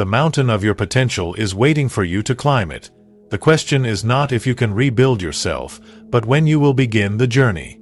The mountain of your potential is waiting for you to climb it. The question is not if you can rebuild yourself, but when you will begin the journey.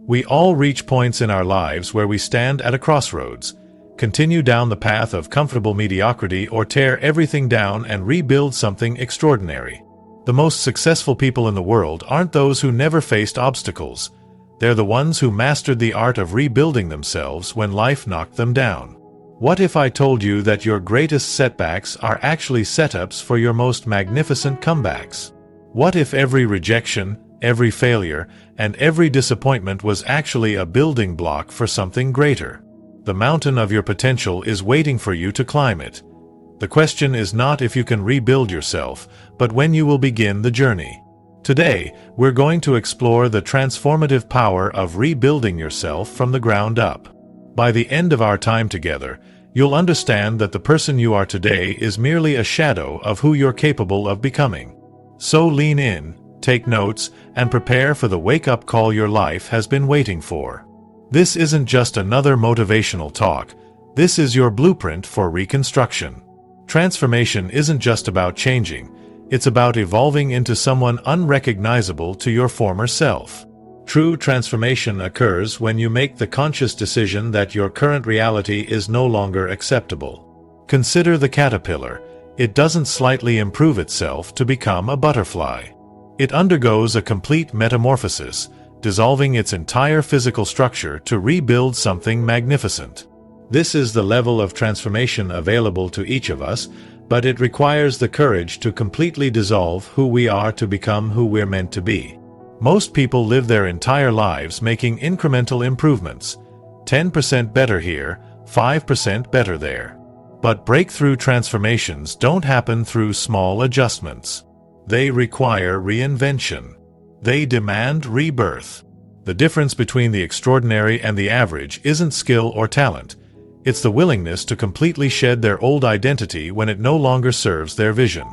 We all reach points in our lives where we stand at a crossroads, continue down the path of comfortable mediocrity, or tear everything down and rebuild something extraordinary. The most successful people in the world aren't those who never faced obstacles. They're the ones who mastered the art of rebuilding themselves when life knocked them down. What if I told you that your greatest setbacks are actually setups for your most magnificent comebacks? What if every rejection, every failure, and every disappointment was actually a building block for something greater? The mountain of your potential is waiting for you to climb it. The question is not if you can rebuild yourself, but when you will begin the journey. Today, we're going to explore the transformative power of rebuilding yourself from the ground up. By the end of our time together, you'll understand that the person you are today is merely a shadow of who you're capable of becoming. So lean in, take notes, and prepare for the wake-up call your life has been waiting for. This isn't just another motivational talk. This is your blueprint for reconstruction. Transformation isn't just about changing. It's about evolving into someone unrecognizable to your former self. True transformation occurs when you make the conscious decision that your current reality is no longer acceptable. Consider the caterpillar. It doesn't slightly improve itself to become a butterfly. It undergoes a complete metamorphosis, dissolving its entire physical structure to rebuild something magnificent. This is the level of transformation available to each of us, but it requires the courage to completely dissolve who we are to become who we're meant to be. Most people live their entire lives making incremental improvements. 10% better here, 5% better there. But breakthrough transformations don't happen through small adjustments. They require reinvention. They demand rebirth. The difference between the extraordinary and the average isn't skill or talent. It's the willingness to completely shed their old identity when it no longer serves their vision.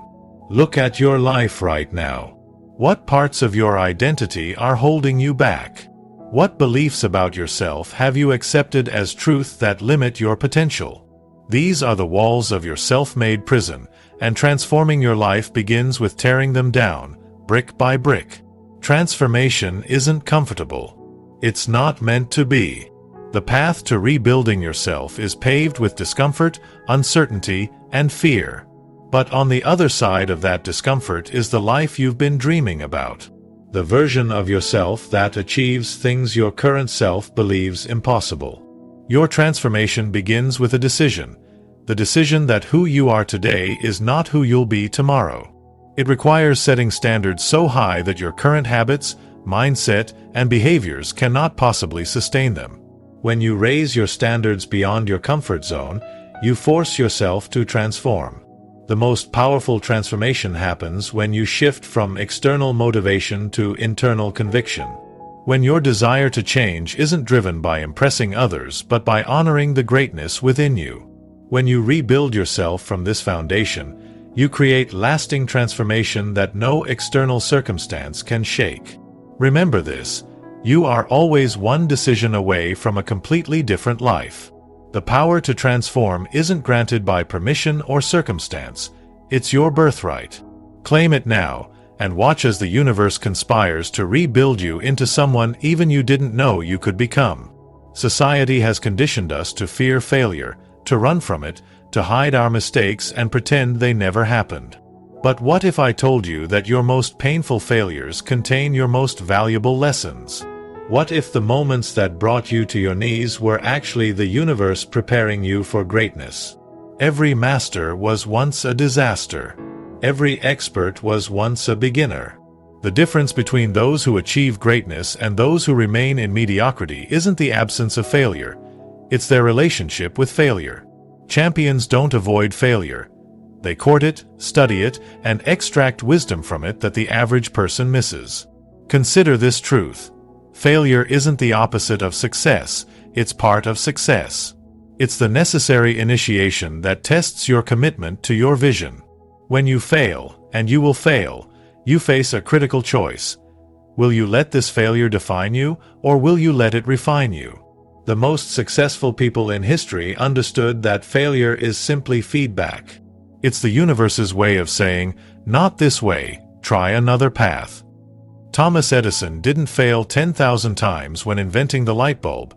Look at your life right now. What parts of your identity are holding you back? What beliefs about yourself have you accepted as truth that limit your potential? These are the walls of your self-made prison, and transforming your life begins with tearing them down, brick by brick. Transformation isn't comfortable. It's not meant to be. The path to rebuilding yourself is paved with discomfort, uncertainty, and fear. But on the other side of that discomfort is the life you've been dreaming about. The version of yourself that achieves things your current self believes impossible. Your transformation begins with a decision. The decision that who you are today is not who you'll be tomorrow. It requires setting standards so high that your current habits, mindset, and behaviors cannot possibly sustain them. When you raise your standards beyond your comfort zone, you force yourself to transform. The most powerful transformation happens when you shift from external motivation to internal conviction. When your desire to change isn't driven by impressing others but by honoring the greatness within you. When you rebuild yourself from this foundation, you create lasting transformation that no external circumstance can shake. Remember this. You are always one decision away from a completely different life. The power to transform isn't granted by permission or circumstance. It's your birthright. Claim it now, and watch as the universe conspires to rebuild you into someone even you didn't know you could become. Society has conditioned us to fear failure, to run from it, to hide our mistakes and pretend they never happened. But what if I told you that your most painful failures contain your most valuable lessons? What if the moments that brought you to your knees were actually the universe preparing you for greatness? Every master was once a disaster. Every expert was once a beginner. The difference between those who achieve greatness and those who remain in mediocrity isn't the absence of failure. It's their relationship with failure. Champions don't avoid failure. They court it, study it, and extract wisdom from it that the average person misses. Consider this truth. Failure isn't the opposite of success, it's part of success. It's the necessary initiation that tests your commitment to your vision. When you fail, and you will fail, you face a critical choice. Will you let this failure define you, or will you let it refine you? The most successful people in history understood that failure is simply feedback. It's the universe's way of saying, "Not this way, try another path." Thomas Edison didn't fail 10,000 times when inventing the light bulb.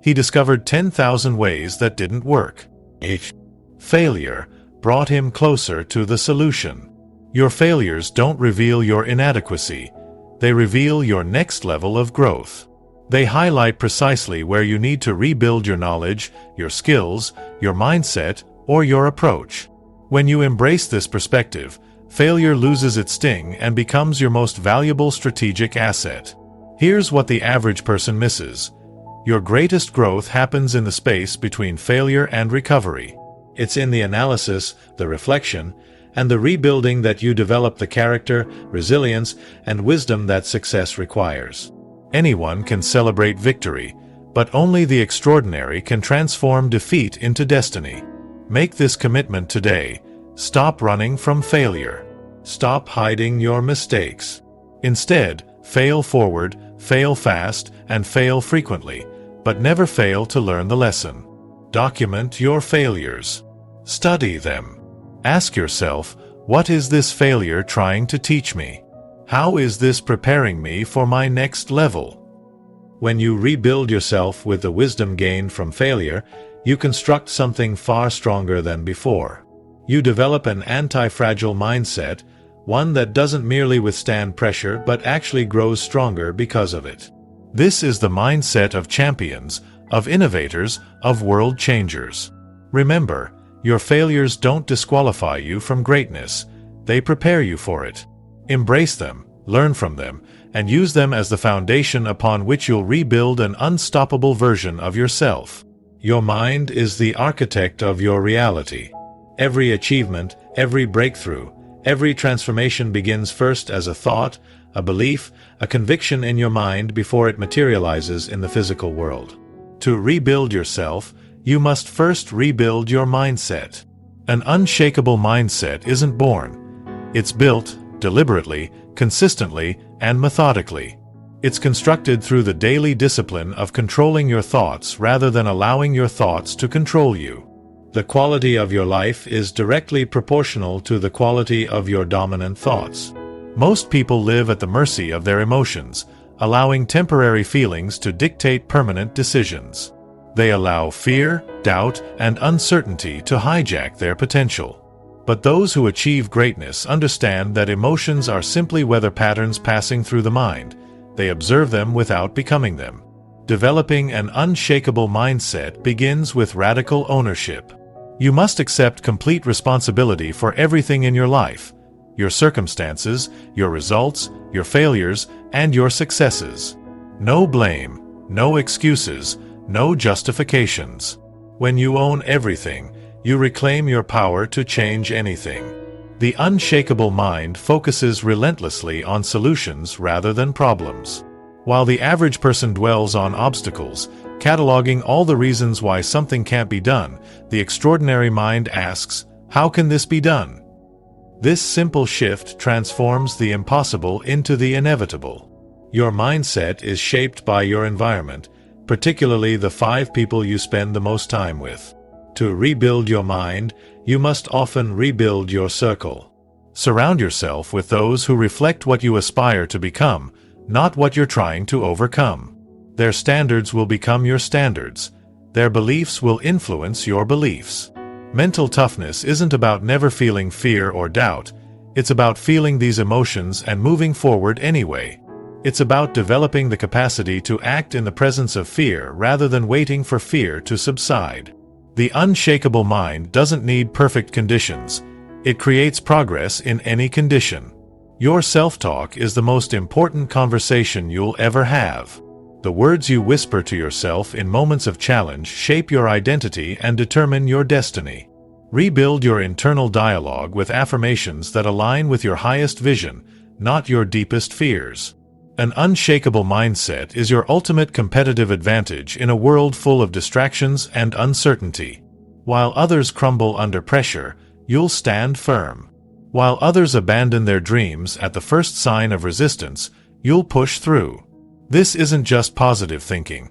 He discovered 10,000 ways that didn't work. Each failure brought him closer to the solution. Your failures don't reveal your inadequacy. They reveal your next level of growth. They highlight precisely where you need to rebuild your knowledge, your skills, your mindset, or your approach. When you embrace this perspective, failure loses its sting and becomes your most valuable strategic asset. Here's what the average person misses. Your greatest growth happens in the space between failure and recovery. It's in the analysis, the reflection, and the rebuilding that you develop the character, resilience, and wisdom that success requires. Anyone can celebrate victory, but only the extraordinary can transform defeat into destiny. Make this commitment today. Stop running from failure. Stop hiding your mistakes. Instead, fail forward, fail fast, and fail frequently, but never fail to learn the lesson. Document your failures. Study them. Ask yourself, what is this failure trying to teach me? How is this preparing me for my next level? When you rebuild yourself with the wisdom gained from failure, you construct something far stronger than before. You develop an anti-fragile mindset, one that doesn't merely withstand pressure but actually grows stronger because of it. This is the mindset of champions, of innovators, of world changers. Remember, your failures don't disqualify you from greatness. They prepare you for it. Embrace them, learn from them, and use them as the foundation upon which you'll rebuild an unstoppable version of yourself. Your mind is the architect of your reality. Every achievement, every breakthrough, every transformation begins first as a thought, a belief, a conviction in your mind before it materializes in the physical world. To rebuild yourself, you must first rebuild your mindset. An unshakable mindset isn't born. It's built, deliberately, consistently, and methodically. It's constructed through the daily discipline of controlling your thoughts rather than allowing your thoughts to control you. The quality of your life is directly proportional to the quality of your dominant thoughts. Most people live at the mercy of their emotions, allowing temporary feelings to dictate permanent decisions. They allow fear, doubt, and uncertainty to hijack their potential. But those who achieve greatness understand that emotions are simply weather patterns passing through the mind. They observe them without becoming them. Developing an unshakable mindset begins with radical ownership. You must accept complete responsibility for everything in your life: your circumstances, your results, your failures, and your successes. No blame, no excuses, no justifications. When you own everything, you reclaim your power to change anything. The unshakable mind focuses relentlessly on solutions rather than problems. While the average person dwells on obstacles, cataloging all the reasons why something can't be done, the extraordinary mind asks, "How can this be done?" This simple shift transforms the impossible into the inevitable. Your mindset is shaped by your environment, particularly the 5 people you spend the most time with. To rebuild your mind, you must often rebuild your circle. Surround yourself with those who reflect what you aspire to become, not what you're trying to overcome. Their standards will become your standards. Their beliefs will influence your beliefs. Mental toughness isn't about never feeling fear or doubt. It's about feeling these emotions and moving forward anyway. It's about developing the capacity to act in the presence of fear rather than waiting for fear to subside. The unshakable mind doesn't need perfect conditions. It creates progress in any condition. Your self-talk is the most important conversation you'll ever have. The words you whisper to yourself in moments of challenge shape your identity and determine your destiny. Rebuild your internal dialogue with affirmations that align with your highest vision, not your deepest fears. An unshakable mindset is your ultimate competitive advantage in a world full of distractions and uncertainty. While others crumble under pressure, you'll stand firm. While others abandon their dreams at the first sign of resistance, you'll push through. This isn't just positive thinking.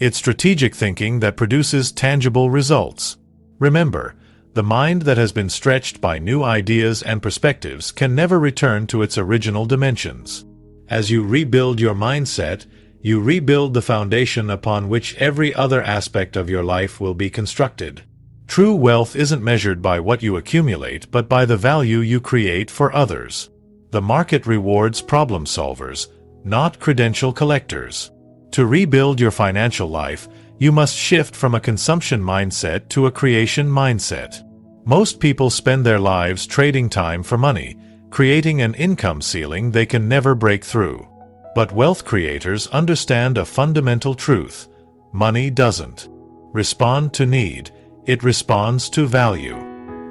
It's strategic thinking that produces tangible results. Remember, The mind that has been stretched by new ideas and perspectives can never return to its original dimensions. As you rebuild your mindset, you rebuild the foundation upon which every other aspect of your life will be constructed. True wealth isn't measured by what you accumulate, but by the value you create for others. The market rewards problem solvers, not credential collectors. To rebuild your financial life, you must shift from a consumption mindset to a creation mindset. Most people spend their lives trading time for money, creating an income ceiling they can never break through. But wealth creators understand a fundamental truth: money doesn't respond to need, it responds to value.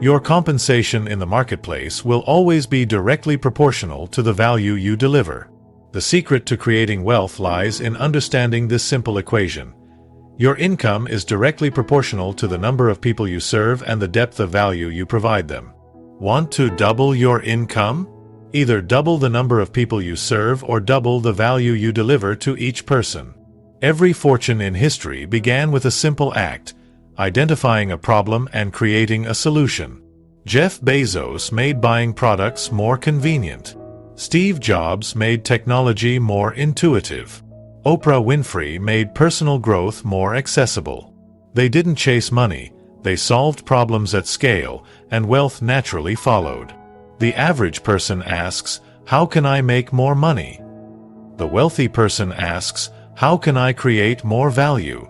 Your compensation in the marketplace will always be directly proportional to the value you deliver. The secret to creating wealth lies in understanding this simple equation. Your income is directly proportional to the number of people you serve and the depth of value you provide them. Want to double your income? Either double the number of people you serve or double the value you deliver to each person. Every fortune in history began with a simple act: identifying a problem and creating a solution. Jeff Bezos made buying products more convenient. Steve Jobs made technology more intuitive. Oprah Winfrey made personal growth more accessible. They didn't chase money, they solved problems at scale, and wealth naturally followed. The average person asks, "How can I make more money?" The wealthy person asks, "How can I create more value?"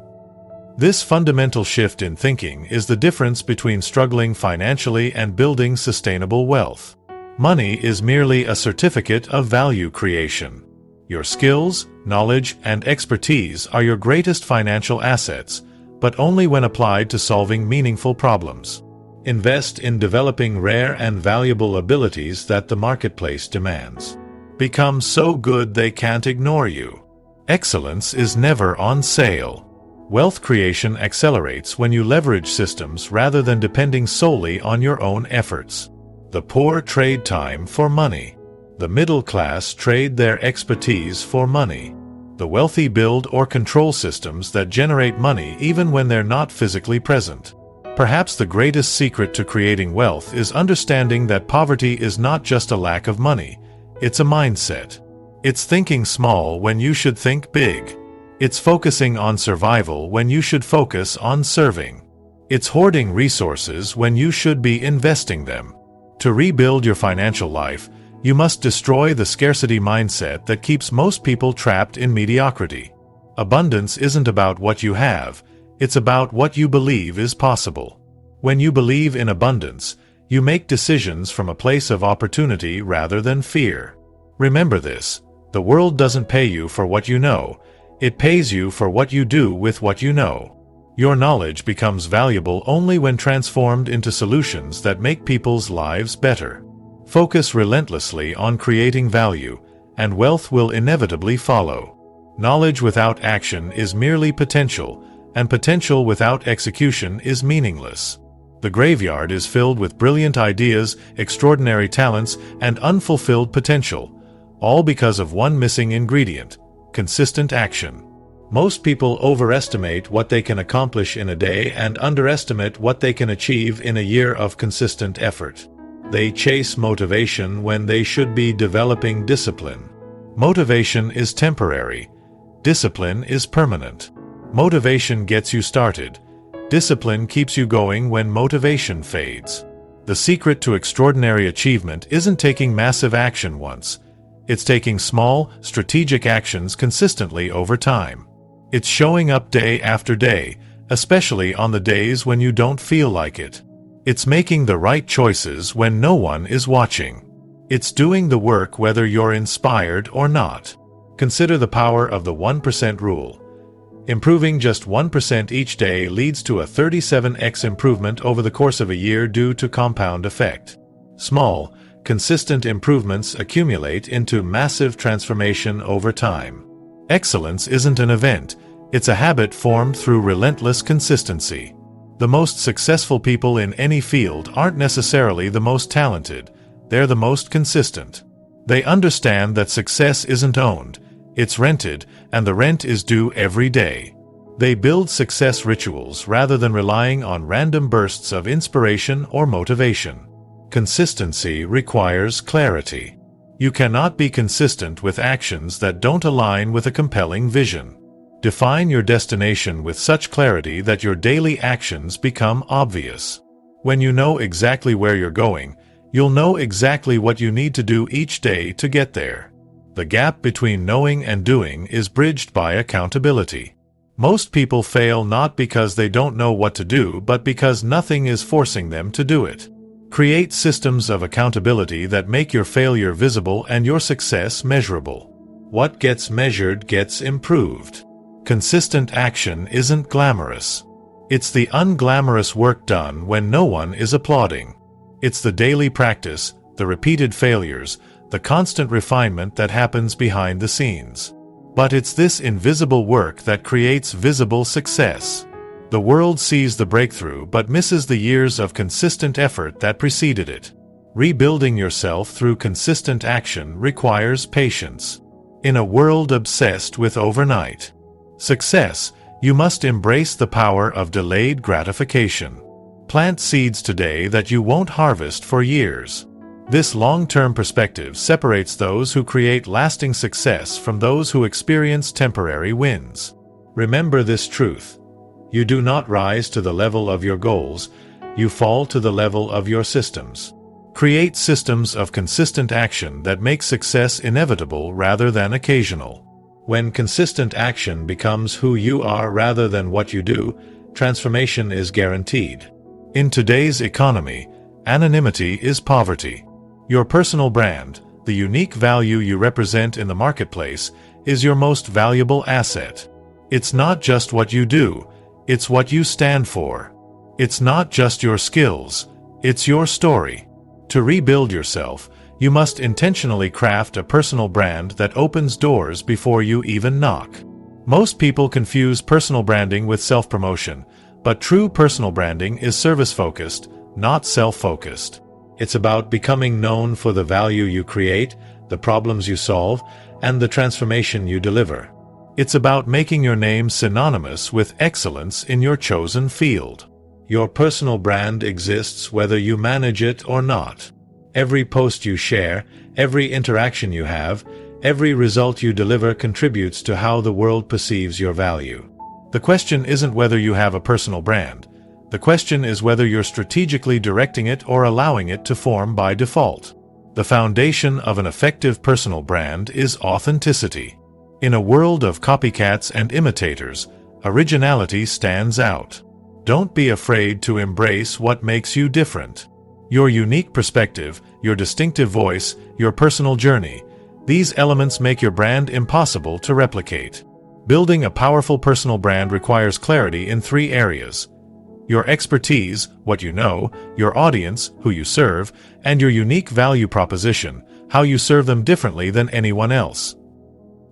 This fundamental shift in thinking is the difference between struggling financially and building sustainable wealth. Money is merely a certificate of value creation. Your skills, knowledge, and expertise are your greatest financial assets, but only when applied to solving meaningful problems. Invest in developing rare and valuable abilities that the marketplace demands. Become so good they can't ignore you. Excellence is never on sale. Wealth creation accelerates when you leverage systems rather than depending solely on your own efforts. The poor trade time for money. The middle class trade their expertise for money. The wealthy build or control systems that generate money even when they're not physically present. Perhaps the greatest secret to creating wealth is understanding that poverty is not just a lack of money, it's a mindset. It's thinking small when you should think big. It's focusing on survival when you should focus on serving. It's hoarding resources when you should be investing them. To rebuild your financial life, you must destroy the scarcity mindset that keeps most people trapped in mediocrity. Abundance isn't about what you have, it's about what you believe is possible. When you believe in abundance, you make decisions from a place of opportunity rather than fear. Remember this: the world doesn't pay you for what you know, it pays you for what you do with what you know. Your knowledge becomes valuable only when transformed into solutions that make people's lives better. Focus relentlessly on creating value, and wealth will inevitably follow. Knowledge without action is merely potential, and potential without execution is meaningless. The graveyard is filled with brilliant ideas, extraordinary talents, and unfulfilled potential, all because of one missing ingredient: consistent action. Most people overestimate what they can accomplish in a day and underestimate what they can achieve in a year of consistent effort. They chase motivation when they should be developing discipline. Motivation is temporary. Discipline is permanent. Motivation gets you started. Discipline keeps you going when motivation fades. The secret to extraordinary achievement isn't taking massive action once. It's taking small, strategic actions consistently over time. It's showing up day after day, especially on the days when you don't feel like it. It's making the right choices when no one is watching. It's doing the work whether you're inspired or not. Consider the power of the 1% rule. Improving just 1% each day leads to a 37x improvement over the course of a year due to compound effect. Small, consistent improvements accumulate into massive transformation over time. Excellence isn't an event, it's a habit formed through relentless consistency. The most successful people in any field aren't necessarily the most talented, they're the most consistent. They understand that success isn't owned, it's rented, and the rent is due every day. They build success rituals rather than relying on random bursts of inspiration or motivation. Consistency requires clarity. You cannot be consistent with actions that don't align with a compelling vision. Define your destination with such clarity that your daily actions become obvious. When you know exactly where you're going, you'll know exactly what you need to do each day to get there. The gap between knowing and doing is bridged by accountability. Most people fail not because they don't know what to do, but because nothing is forcing them to do it. Create systems of accountability that make your failure visible and your success measurable. What gets measured gets improved. Consistent action isn't glamorous. It's the unglamorous work done when no one is applauding. It's the daily practice, the repeated failures, the constant refinement that happens behind the scenes. But it's this invisible work that creates visible success. The world sees the breakthrough but misses the years of consistent effort that preceded it. Rebuilding yourself through consistent action requires patience. In a world obsessed with overnight success, you must embrace the power of delayed gratification. Plant seeds today that you won't harvest for years. This long-term perspective separates those who create lasting success from those who experience temporary wins. Remember this truth: you do not rise to the level of your goals, you fall to the level of your systems. Create systems of consistent action that make success inevitable rather than occasional. When consistent action becomes who you are rather than what you do, transformation is guaranteed. In today's economy, anonymity is poverty. Your personal brand, the unique value you represent in the marketplace, is your most valuable asset. It's not just what you do, it's what you stand for. It's not just your skills, it's your story. To rebuild yourself, you must intentionally craft a personal brand that opens doors before you even knock. Most people confuse personal branding with self-promotion, but true personal branding is service-focused, not self-focused. It's about becoming known for the value you create, the problems you solve, and the transformation you deliver. It's about making your name synonymous with excellence in your chosen field. Your personal brand exists whether you manage it or not. Every post you share, every interaction you have, every result you deliver contributes to how the world perceives your value. The question isn't whether you have a personal brand. The question is whether you're strategically directing it or allowing it to form by default. The foundation of an effective personal brand is authenticity. In a world of copycats and imitators, originality stands out. Don't be afraid to embrace what makes you different. Your unique perspective, your distinctive voice, your personal journey, these elements make your brand impossible to replicate. Building a powerful personal brand requires clarity in 3 areas: your expertise, what you know, your audience, who you serve, and your unique value proposition, how you serve them differently than anyone else.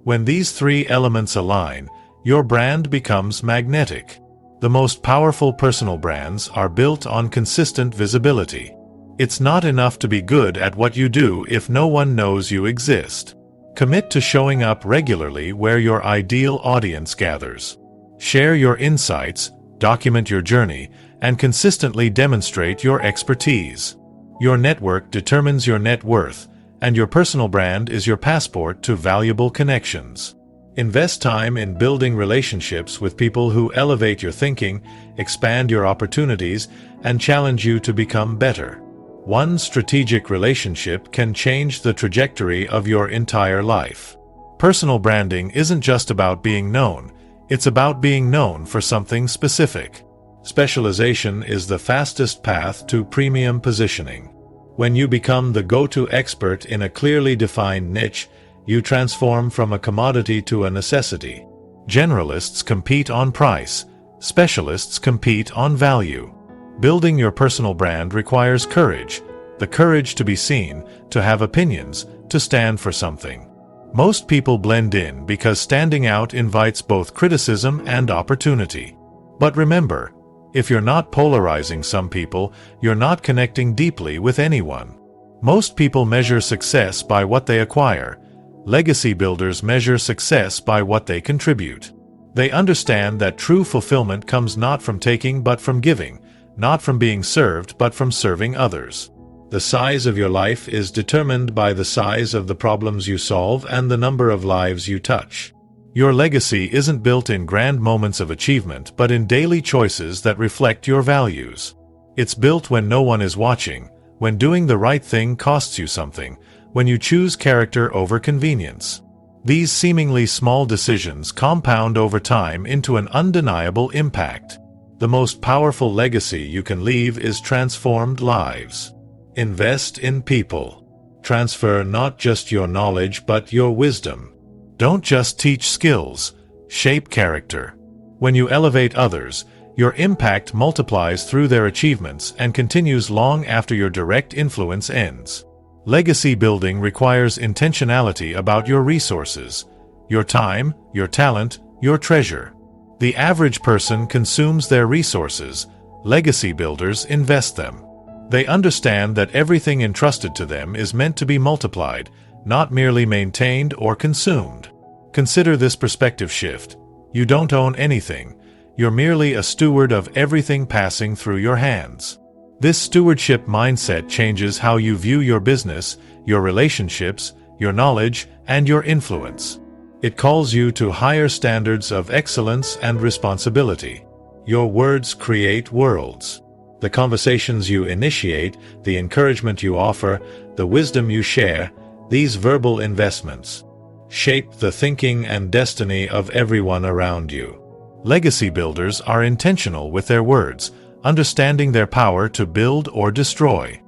When these 3 elements align, your brand becomes magnetic. The most powerful personal brands are built on consistent visibility. It's not enough to be good at what you do if no one knows you exist. Commit to showing up regularly where your ideal audience gathers. Share your insights, document your journey, and consistently demonstrate your expertise. Your network determines your net worth, and your personal brand is your passport to valuable connections. Invest time in building relationships with people who elevate your thinking, expand your opportunities, and challenge you to become better. One strategic relationship can change the trajectory of your entire life. Personal branding isn't just about being known, it's about being known for something specific. Specialization is the fastest path to premium positioning. When you become the go-to expert in a clearly defined niche, you transform from a commodity to a necessity. Generalists compete on price, specialists compete on value. Building your personal brand requires courage, the courage to be seen, to have opinions, to stand for something. Most people blend in because standing out invites both criticism and opportunity. But remember, if you're not polarizing some people, you're not connecting deeply with anyone. Most people measure success by what they acquire. Legacy builders measure success by what they contribute. They understand that true fulfillment comes not from taking but from giving, not from being served but from serving others. The size of your life is determined by the size of the problems you solve and the number of lives you touch. Your legacy isn't built in grand moments of achievement but in daily choices that reflect your values. It's built when no one is watching, when doing the right thing costs you something, when you choose character over convenience. These seemingly small decisions compound over time into an undeniable impact. The most powerful legacy you can leave is transformed lives. Invest in people. Transfer not just your knowledge but your wisdom. Don't just teach skills, shape character. When you elevate others, your impact multiplies through their achievements and continues long after your direct influence ends. Legacy building requires intentionality about your resources, your time, your talent, your treasure. The average person consumes their resources. Legacy builders invest them. They understand that everything entrusted to them is meant to be multiplied, not merely maintained or consumed. Consider this perspective shift. You don't own anything. You're merely a steward of everything passing through your hands. This stewardship mindset changes how you view your business, your relationships, your knowledge, and your influence. It calls you to higher standards of excellence and responsibility. Your words create worlds. The conversations you initiate, the encouragement you offer, the wisdom you share, these verbal investments shape the thinking and destiny of everyone around you. Legacy builders are intentional with their words, understanding their power to build or destroy.